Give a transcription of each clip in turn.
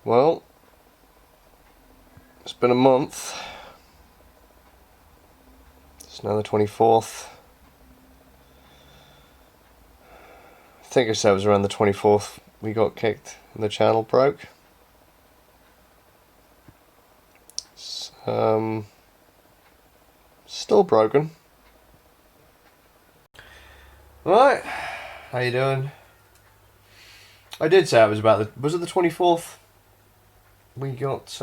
Well, it's been a month. It's now the 24th. I think I said it was around the 24th we got kicked and the channel broke. It's, still broken. Right, how you doing? I did say it was about the... Was it the 24th? We got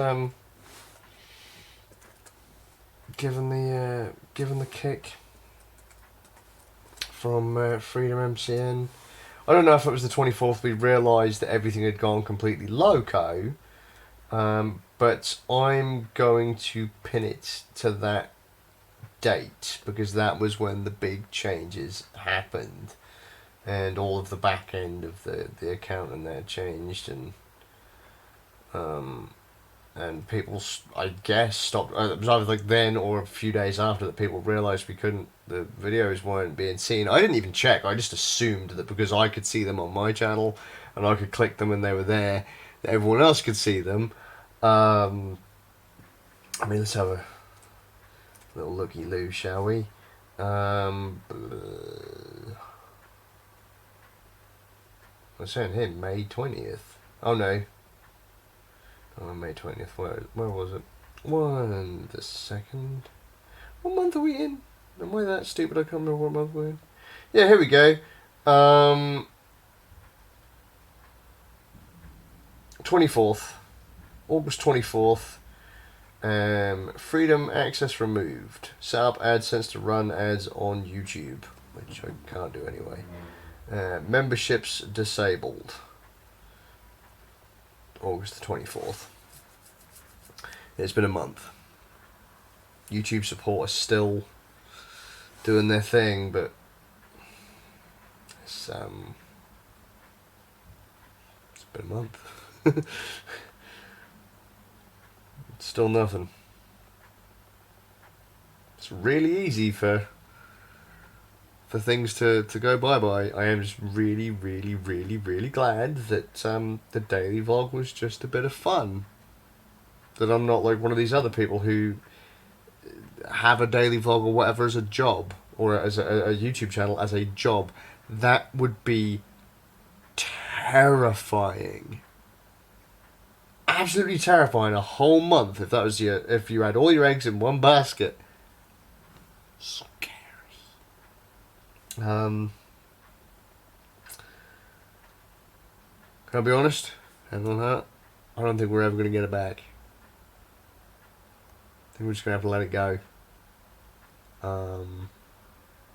given the kick from Freedom MCN. I don't know if it was the 24th we realised that everything had gone completely loco, but I'm going to pin it to that date because that was when the big changes happened and all of the back end of the account and there changed, and people, I guess, stopped. It was either like then or a few days after that people realised the videos weren't being seen. I didn't even check. I just assumed that because I could see them on my channel and I could click them and they were there, that everyone else could see them. I mean, let's have a little looky-loo, shall we? I'm saying here, May 20th. Oh no. Oh, May 20th. Where was it? The second. What month are we in? Am I that stupid? I can't remember what month we're in. Yeah, here we go. 24th. August 24th. Freedom access removed. Set up AdSense to run ads on YouTube, which I can't do anyway. Memberships disabled. August the 24th. It's been a month. YouTube support is still doing their thing, but it's been a month. Still nothing. It's really easy for things to go bye-bye. I am just really glad that the daily vlog was just a bit of fun. That I'm not like one of these other people who have a daily vlog or whatever as a job, or as a YouTube channel as a job. That would be terrifying. Absolutely terrifying. A whole month if that was if you had all your eggs in one basket. Scary. Can I be honest? And on that, I don't think we're ever going to get it back. I think we're just going to have to let it go.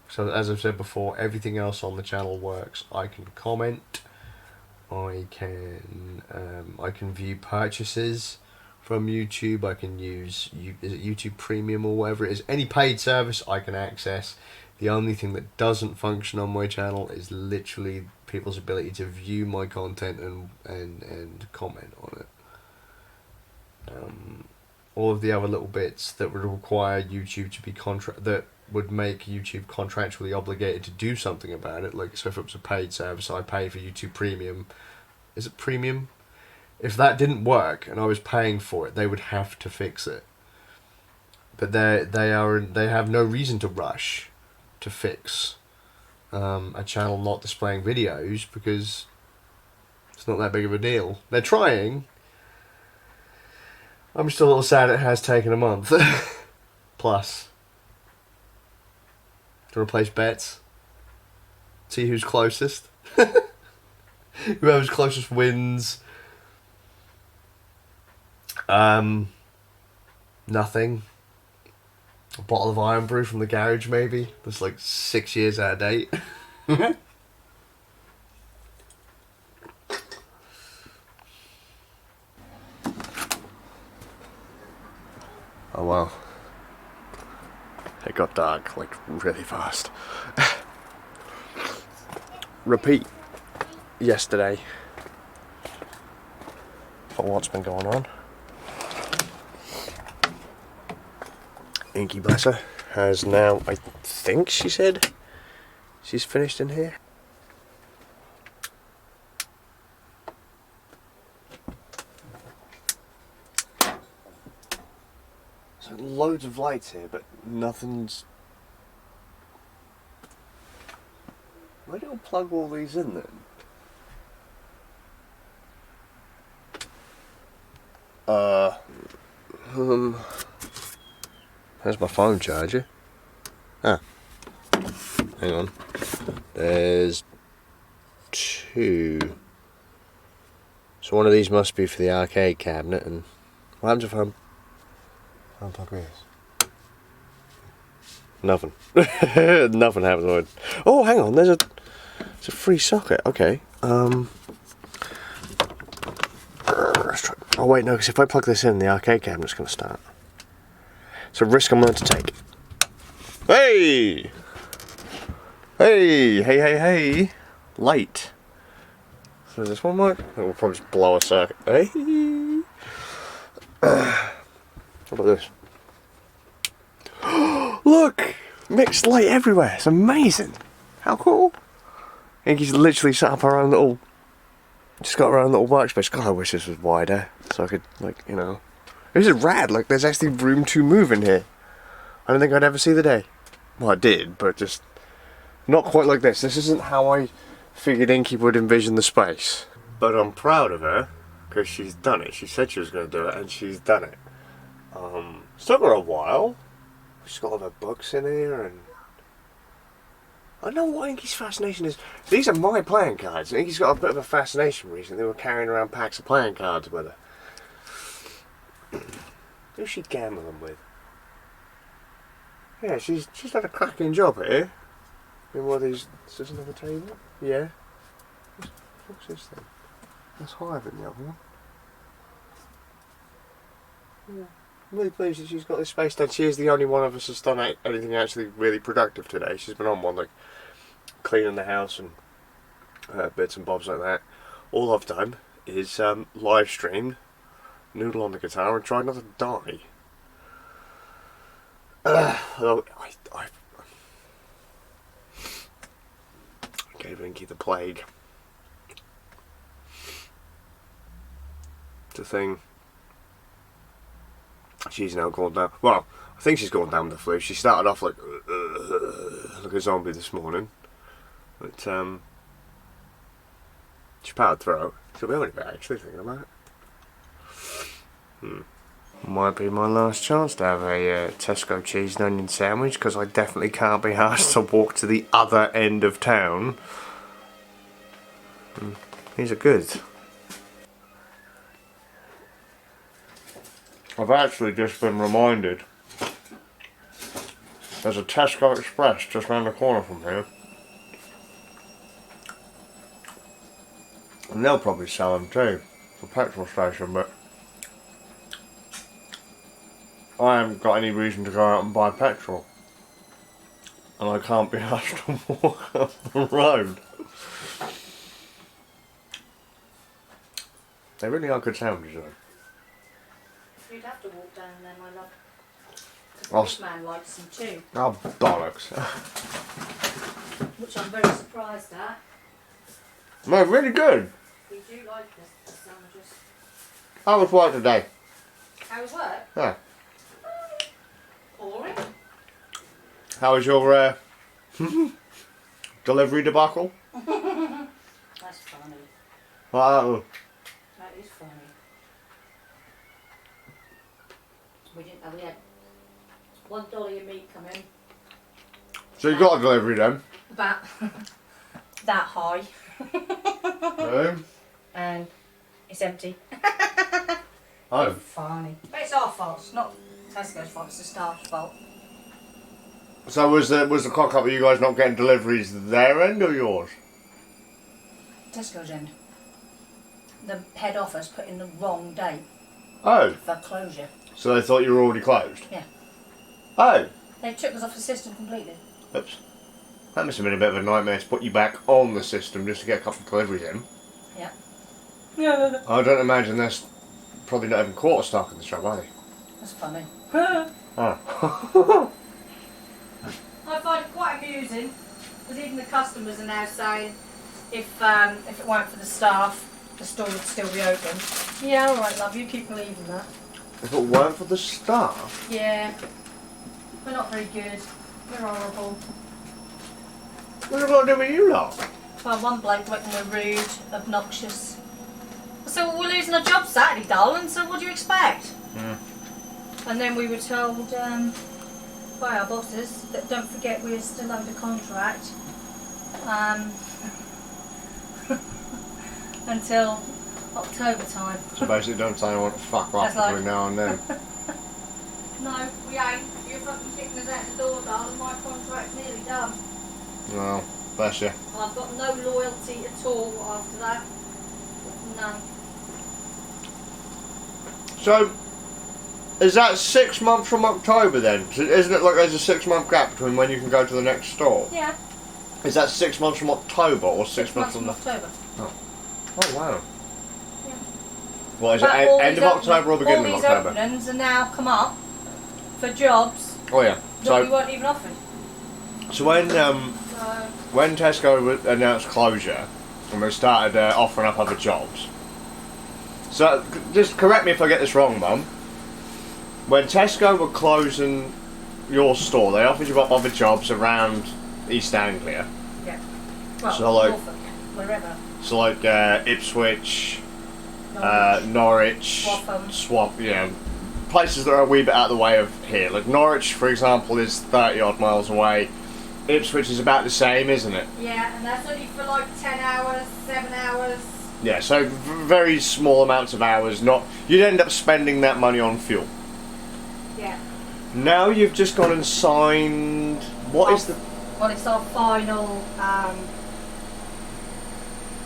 So as I've said before, everything else on the channel works. I can comment. I can view purchases from YouTube. I can use is it YouTube Premium or whatever it is. Any paid service I can access. The only thing that doesn't function on my channel is literally people's ability to view my content and comment on it. All of the other little bits that would require YouTube to be that would make YouTube contractually obligated to do something about it. Like, so if it was a paid service, I pay for YouTube Premium. Is it Premium? If that didn't work and I was paying for it, they would have to fix it. But they have no reason to rush to fix a channel not displaying videos because it's not that big of a deal. They're trying. I'm still a little sad it has taken a month. Plus. To replace bets. See who's closest. Whoever's closest wins. Nothing. A bottle of Iron Brew from the garage, maybe. That's like 6 years out of date. Oh wow. It got dark like really fast. Repeat yesterday for what's been going on. Inky, bless her, has now, I think she said, she's finished in here. loads of lights here, but nothing's... Where do I plug all these in then? There's my phone charger. Ah, hang on. There's 2. So one of these must be for the arcade cabinet, and what happens if I'm unplug this? Nothing. Nothing happens. Oh, hang on. There's a free socket. Okay. Let's try. Oh wait, no, because if I plug this in, the arcade cabinet's going to start. It's a risk I'm willing to take. Hey! Hey! Hey! Hey! Hey! Light. So does this one work? It will probably just blow a circuit. Hey! How about this? Look! Mixed light everywhere. It's amazing. How cool. Inky's literally set up her own little... Just got her own little workspace. God, I wish this was wider. So I could, like, you know... This is rad. Like, there's actually room to move in here. I don't think I'd ever see the day. Well, I did, but just... Not quite like this. This isn't how I figured Inky would envision the space. But I'm proud of her, because she's done it. She said she was going to do it, and she's done it. It's took her a while. She's got all her books in here, and... I know what Inky's fascination is. These are my playing cards. Inky's got a bit of a fascination recently. They were carrying around packs of playing cards with her. Who's she gambling with? Yeah, she's had a cracking job here. In one of these... Is this another table? Yeah. What's this thing? That's higher than the other one. Yeah. I'm really pleased that she's got this space done. She is the only one of us that's done anything actually really productive today. She's been on one, like, cleaning the house and bits and bobs like that. All I've done is live stream, noodle on the guitar, and try not to die. Although I gave Inky the plague. It's a thing. She's now gone down. Well, I think she's gone down with the flu. She started off like a zombie this morning, but she powered through. She'll be only bit actually thinking about it. Might be my last chance to have a Tesco cheese and onion sandwich, because I definitely can't be asked to walk to the other end of town. These are good. I've actually just been reminded there's a Tesco Express just round the corner from here. And they'll probably sell them too. It's a petrol station, but I haven't got any reason to go out and buy petrol. And I can't be asked to walk up the road. They really are good sandwiches though. You'd have to walk down there, my love. Because the man likes them too. Oh, bollocks. Which I'm very surprised at. No, really good. We do like the sandwiches. How was work today? How was work? Yeah. Boring. How was your delivery debacle? That's funny. Wow. That is funny. We didn't have, we had $1 of meat come in. So you got a delivery then? About that high. And it's empty. Oh. Funny. But it's our fault, it's not Tesco's fault, it's the staff's fault. So was the cock up with you guys not getting deliveries their end or yours? Tesco's end. The head office put in the wrong date Oh. for closure. So they thought you were already closed? Yeah. Oh. They took us off the system completely. Oops. That must have been a bit of a nightmare to put you back on the system just to get a couple of deliveries in. Yeah. Yeah. I don't imagine there's probably not even quarter stock in the shop, are they? That's funny. Oh. I find it quite amusing because even the customers are now saying if it weren't for the staff, the store would still be open. Yeah, all right, love. You keep believing that. If it weren't for the staff? Yeah. We're not very good. We're horrible. What have I got to do with you lot? Well, one bloke reckon we're rude, obnoxious. So we're losing our job Saturday, darling, so what do you expect? And then we were told by our bosses that don't forget we're still under contract until October time. So basically don't say I want to fuck off That's between now and then. No, we ain't. You're fucking kicking us out the door, darling. My contract's nearly done. Well, bless you. I've got no loyalty at all after that. None. So, is that 6 months from October then? So isn't it like there's a 6 month gap between when you can go to the next store? Yeah. Is that 6 months from October or 6 months from from October. Oh wow. Yeah. Well, is it end of October or beginning of October? All these openings are now come up for jobs Oh yeah. that we weren't even offered. So when Tesco announced closure and they started offering up other jobs. So just correct me if I get this wrong, Mum. When Tesco were closing your store, they offered you up other jobs around East Anglia. Yeah. Well, So like Norfolk, wherever. So like Ipswich, Norwich, Swaffham. Swamp, places that are a wee bit out of the way of here. Like Norwich, for example, is 30 odd miles away. Ipswich is about the same, isn't it? Yeah, and that's only for like 10 hours, 7 hours. Yeah, so very small amounts of hours. You'd end up spending that money on fuel. Yeah. Now you've just gone and signed. What is the? Well, it's our final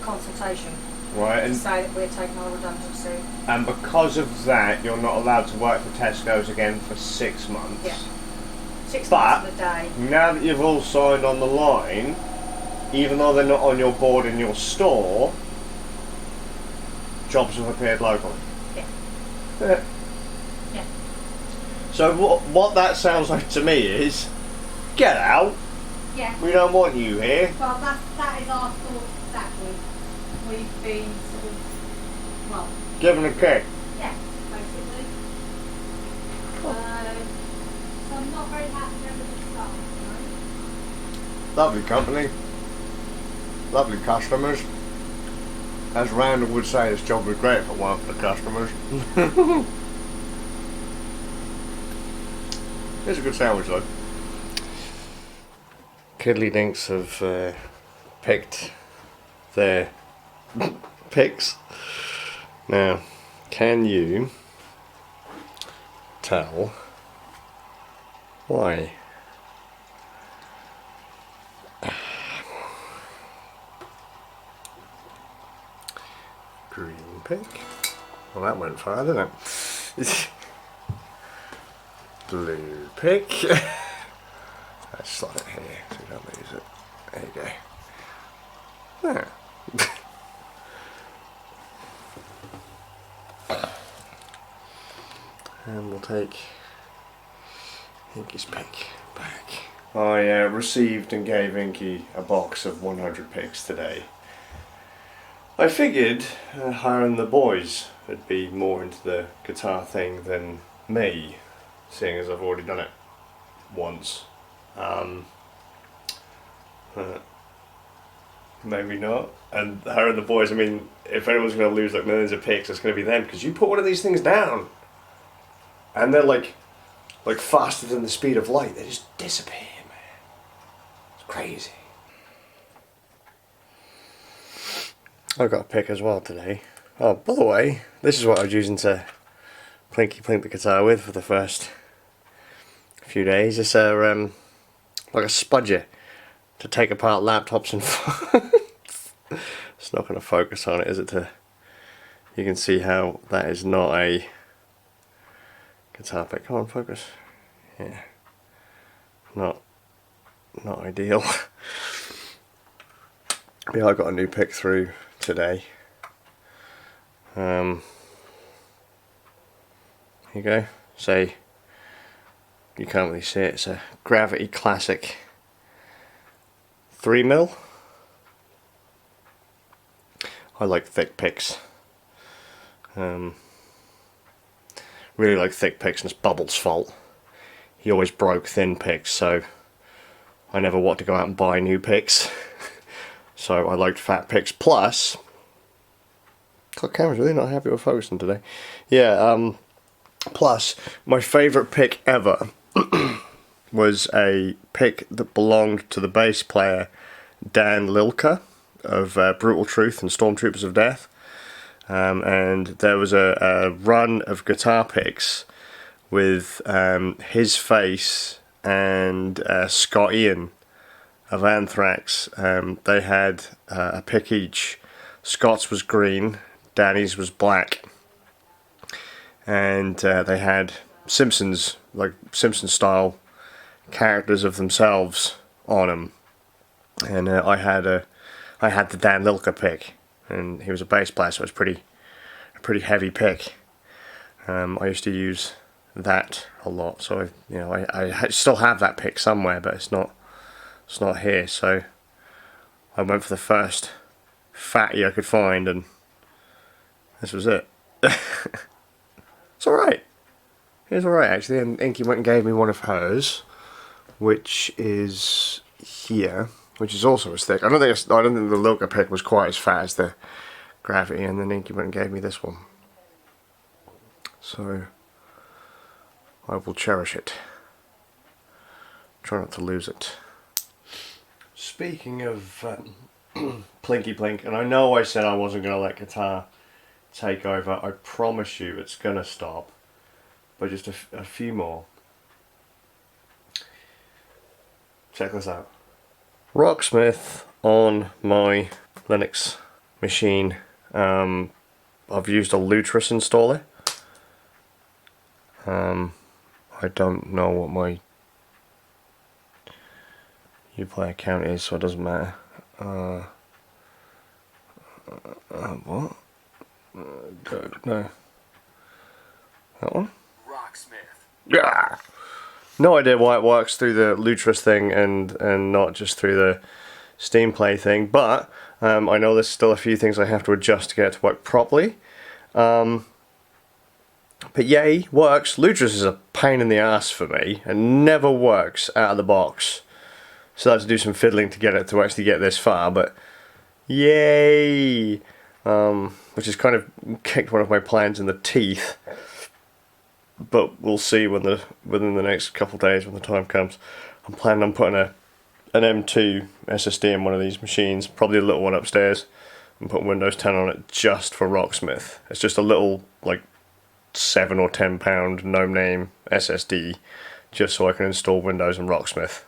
consultation. Right, To and say that we're taking our redundancy. because of that, you're not allowed to work for Tesco's again for 6 months. Yeah. 6 But months of the day. now that you've all signed on the line, even though they're not on your board in your store, jobs have appeared locally. Yeah. Yeah. So what that sounds like to me is, get out. Yeah. We don't want you here. Well, that is our thoughts exactly. We've been sort of, well, Given a kick. yeah, basically. So I'm not very happy with the staff, you know? Lovely company. Lovely customers. As Randall would say, this job would be great if it weren't for the customers. It's a good sandwich though. Kiddly Dinks have picked their picks. Now, can you tell why? Green pick. Well, that went far, didn't it? Blue pick. Let's slide it here so we don't lose it. There you go. There. And we'll take Inky's pick back. I received and gave Inky a box of 100 picks today. I figured hiring the boys would be more into the guitar thing than me, seeing as I've already done it once. Maybe not. And hiring the boys, I mean, if anyone's going to lose like millions of picks, it's going to be them, because you put one of these things down and they're like faster than the speed of light. They just disappear, man. It's crazy. I've got a pick as well today. Oh, by the way, this is what I was using to plinky plink the guitar with for the first few days. It's a like a spudger to take apart laptops and phones. It's not going to focus on it, is it? You can see how that is not a guitar pick. Come on, focus. Yeah, not ideal. Yeah, I got a new pick through today. Here you go. So you can't really see it. It's a Gravity Classic 3mm. I like thick picks. really like thick picks, and it's Bubble's fault. He always broke thin picks, so I never want to go out and buy new picks. So I liked fat picks. Plus, God, camera's really not happy with focusing today. Yeah, plus, my favourite pick ever was a pick that belonged to the bass player Dan Lilka of Brutal Truth and Stormtroopers of Death. And there was a run of guitar picks with his face and Scott Ian of Anthrax. They had a pick each. Scott's was green, Danny's was black, and they had Simpsons, like Simpsons style characters of themselves on them. And I had the Dan Lilka pick, and he was a bass player, so it was a pretty heavy pick. I used to use that a lot, so I still have that pick somewhere, but it's not here. So I went for the first fatty I could find, and this was it. It's alright. It's alright actually, and Inky went and gave me one of hers, which is here, which is also as thick. I don't think the Lilka pick was quite as fat as the Gravity, and then Inky went and gave me this one. So I will cherish it. Try not to lose it. Speaking of Plinky Plink, and I know I said I wasn't going to let guitar take over. I promise you it's going to stop. But just a few more. Check this out. Rocksmith on my Linux machine. I've used a Lutris installer. I don't know what my Uplay account is, so it doesn't matter. What? No. That one? Rocksmith. Yeah. No idea why it works through the Lutris thing and not just through the Steam Play thing, but I know there's still a few things I have to adjust to get it to work properly. But yay, works. Lutris is a pain in the ass for me and never works out of the box. So I had to do some fiddling to get it to actually get this far, but yay! Which has kind of kicked one of my plans in the teeth. But we'll see within the next couple of days when the time comes. I'm planning on putting an M2 SSD in one of these machines, probably a little one upstairs, and putting Windows 10 on it just for Rocksmith. It's just a little, like, £7 or £10 no-name SSD, just so I can install Windows and Rocksmith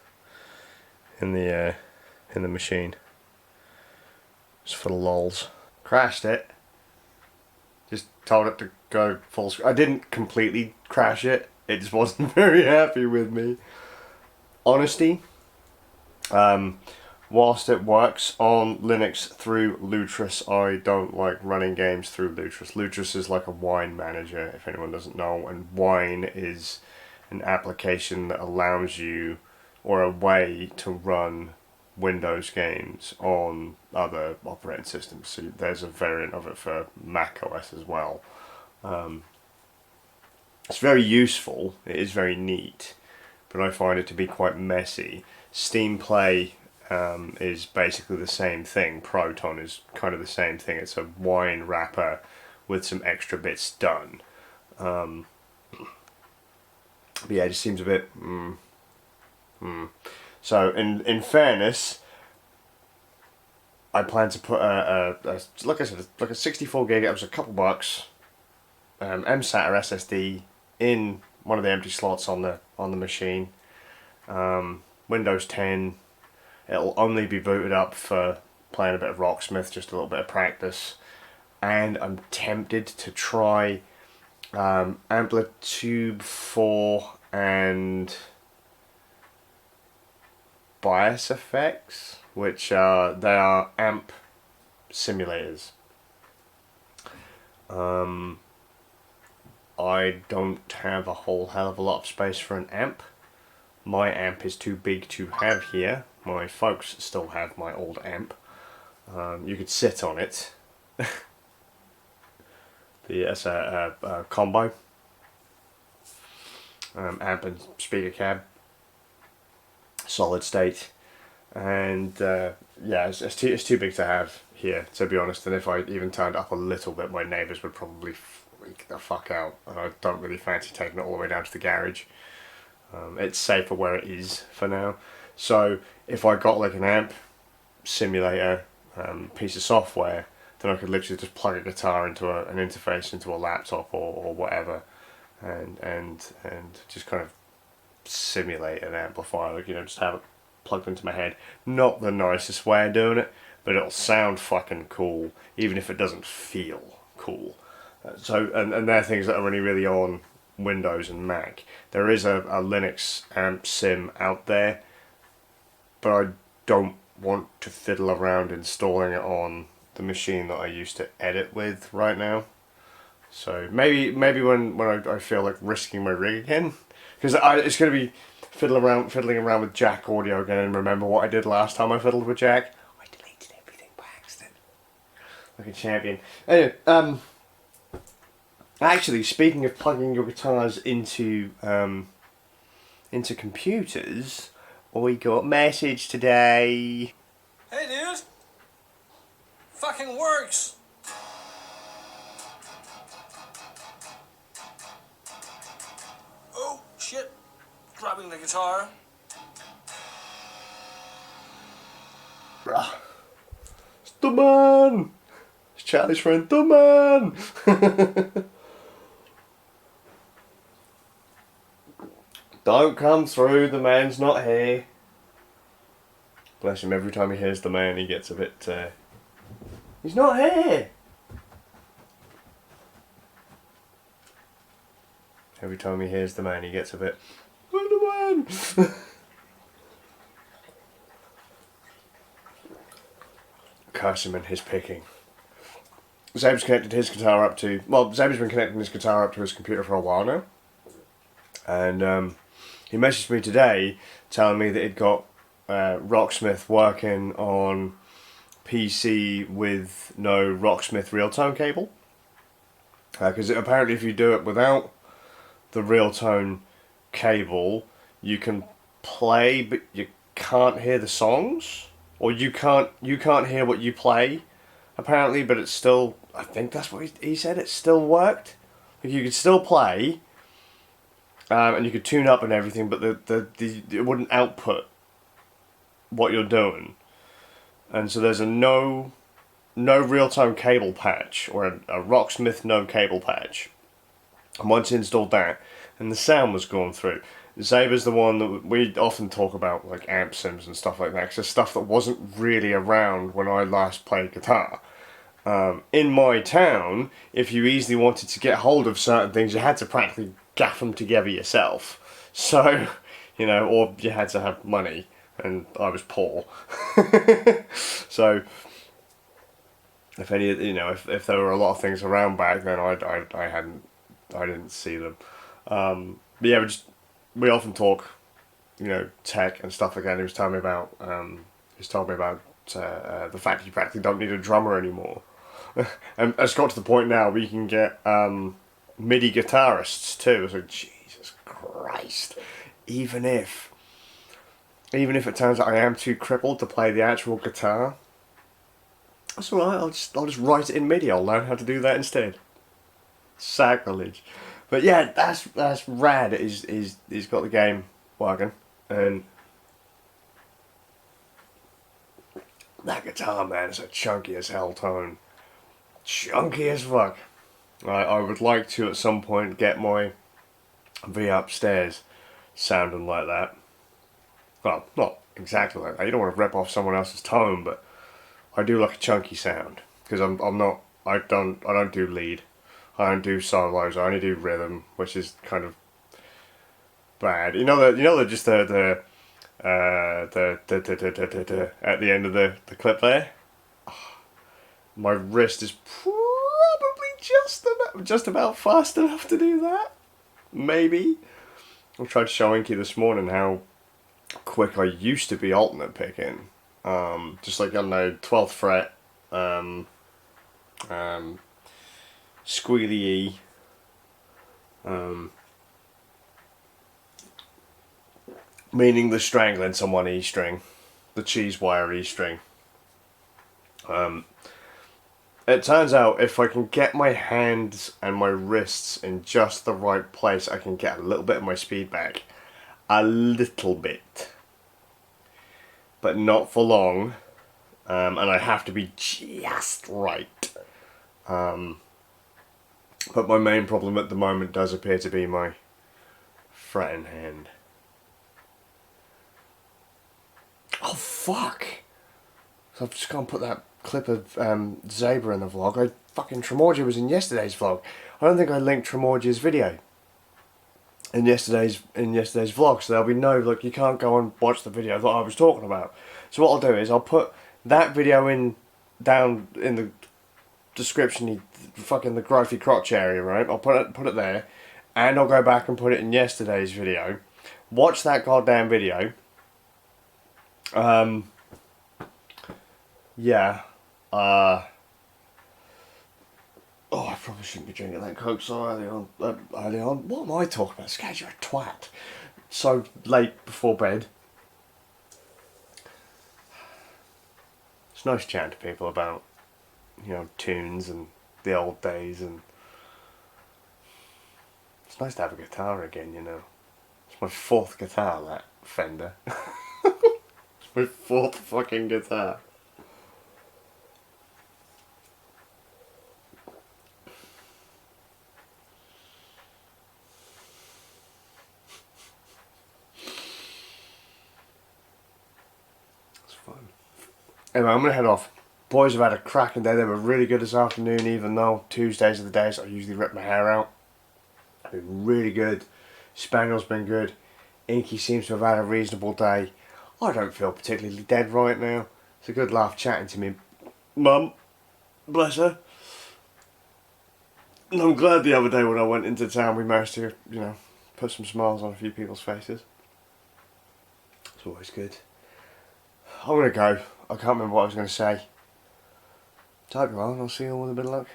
in the machine. Just for the lols. Crashed it. Just told it to go full screen. I didn't completely crash it. It just wasn't very happy with me. Honesty. Whilst it works on Linux through Lutris, I don't like running games through Lutris. Lutris is like a wine manager, if anyone doesn't know, and wine is an application that allows you, or a way to run Windows games on other operating systems. So there's a variant of it for Mac OS as well. It's very useful, it is very neat, but I find it to be quite messy. Steam Play is basically the same thing. Proton is kind of the same thing. It's a wine wrapper with some extra bits done. But yeah, it just seems a bit... So, in fairness, I plan to put like I said, like a 64 gig, it was a couple bucks, MSATA SSD in one of the empty slots on the machine. Windows 10, it'll only be booted up for playing a bit of Rocksmith, just a little bit of practice. And I'm tempted to try Amplitude 4 and Bias Effects, which they are amp simulators. I don't have a whole hell of a lot of space for an amp. My amp is too big to have here. My folks still have my old amp. You could sit on it. It's a combo. amp and speaker cab, solid state, and yeah, it's too big to have here, to be honest. And if I even turned up a little bit, my neighbours would probably freak the fuck out, and I don't really fancy taking it all the way down to the garage. It's safer where it is for now. So if I got like an amp simulator piece of software, then I could literally just plug a guitar into an interface into a laptop or whatever, and just kind of simulate an amplifier, like, you know, just have it plugged into my head. Not the nicest way of doing it, but it'll sound fucking cool, even if it doesn't feel cool. So they're things that are only really on Windows and Mac. There is a Linux amp sim out there, but I don't want to fiddle around installing it on the machine that I used to edit with right now. So maybe when I feel like risking my rig again, because it's going to be fiddling around with Jack audio again, and remember what I did last time I fiddled with Jack? I deleted everything by accident. Like a champion. Anyway, actually, speaking of plugging your guitars into computers, we got a message today. Hey dude! Fucking works! Oh, shit. Grabbing the guitar. Bruh. It's the man! It's Charlie's friend, the man! Don't come through, the man's not here. Bless him, every time he hears the man he gets a bit, he's not here! Every time he hears the man he gets a bit, where's the man? Curse him and his picking. Zabe's connected his guitar up to, well, Zabe's been connecting his guitar up to his computer for a while now. And he messaged me today telling me that he'd got Rocksmith working on PC with no Rocksmith real-tone cable. Because apparently if you do it without the real-tone cable, you can play but you can't hear the songs. Or you can't hear what you play, apparently, but it's still, I think that's what he said, it still worked. Like you could still play, and you could tune up and everything, but it wouldn't output what you're doing. And so there's a no real-time cable patch, or a Rocksmith no cable patch. And once you installed that, and the sound was going through. Zaber's the one that we often talk about, like amp sims and stuff like that, because it's stuff that wasn't really around when I last played guitar. In my town, if you easily wanted to get hold of certain things, you had to practically gaff them together yourself. So, you know, or you had to have money, and I was poor. So, if any, you know, if there were a lot of things around back then, I didn't see them. But yeah, we often talk, you know, tech and stuff like that. He was telling me about, the fact you practically don't need a drummer anymore. And it's got to the point now where you can get MIDI guitarists too. It's like, Jesus Christ. Even if it turns out I am too crippled to play the actual guitar, that's alright, I'll just write it in MIDI. I'll learn how to do that instead. Sacrilege. But yeah, that's rad. He's got the game working, and that guitar, man, is a chunky as hell tone. Chunky as fuck. I would like to at some point get my V upstairs sounding like that. Well, not exactly like that. You don't want to rip off someone else's tone, but I do like a chunky sound because I don't do lead. I don't do solos. I only do rhythm, which is kind of bad. You know just the at the end of the clip there. My wrist is probably just about fast enough to do that. Maybe. I tried to show Inky this morning how quick I used to be alternate picking. Just like on the 12th fret. Squealy E, Meaning the strangling someone E-string. The cheese wire E-string. It turns out if I can get my hands and my wrists in just the right place, I can get a little bit of my speed back. A little bit. But not for long. And I have to be just right. But my main problem at the moment does appear to be my fretting hand. Oh fuck! So I've just gone and put that clip of Zebra in the vlog. Fucking Tremorgier was in yesterday's vlog. I don't think I linked Tremorgier's video in yesterday's vlog, so there'll be no, like, you can't go and watch the video that I was talking about. So what I'll do is I'll put that video down in the description, fucking the growthy crotch area, right? I'll put it there, and I'll go back and put it in yesterday's video. Watch that goddamn video. Yeah. Oh, I probably shouldn't be drinking that Coke so early on. What am I talking about? Scaz, you're a twat. So late before bed. It's nice chatting to people about, you know, tunes and the old days, and it's nice to have a guitar again, you know. It's my 4th guitar, that Fender. It's my 4th fucking guitar. Anyway, I'm going to head off. Boys have had a cracking day. They were really good this afternoon, even though Tuesdays are the days I usually rip my hair out. They've been really good. Spaniel's been good. Inky seems to have had a reasonable day. I don't feel particularly dead right now. It's a good laugh chatting to me mum. Bless her. And I'm glad the other day when I went into town we managed to, you know, put some smiles on a few people's faces. It's always good. I'm going to go. I can't remember what I was going to say. So I hope you're well, and I'll see you all with a bit of luck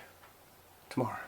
tomorrow.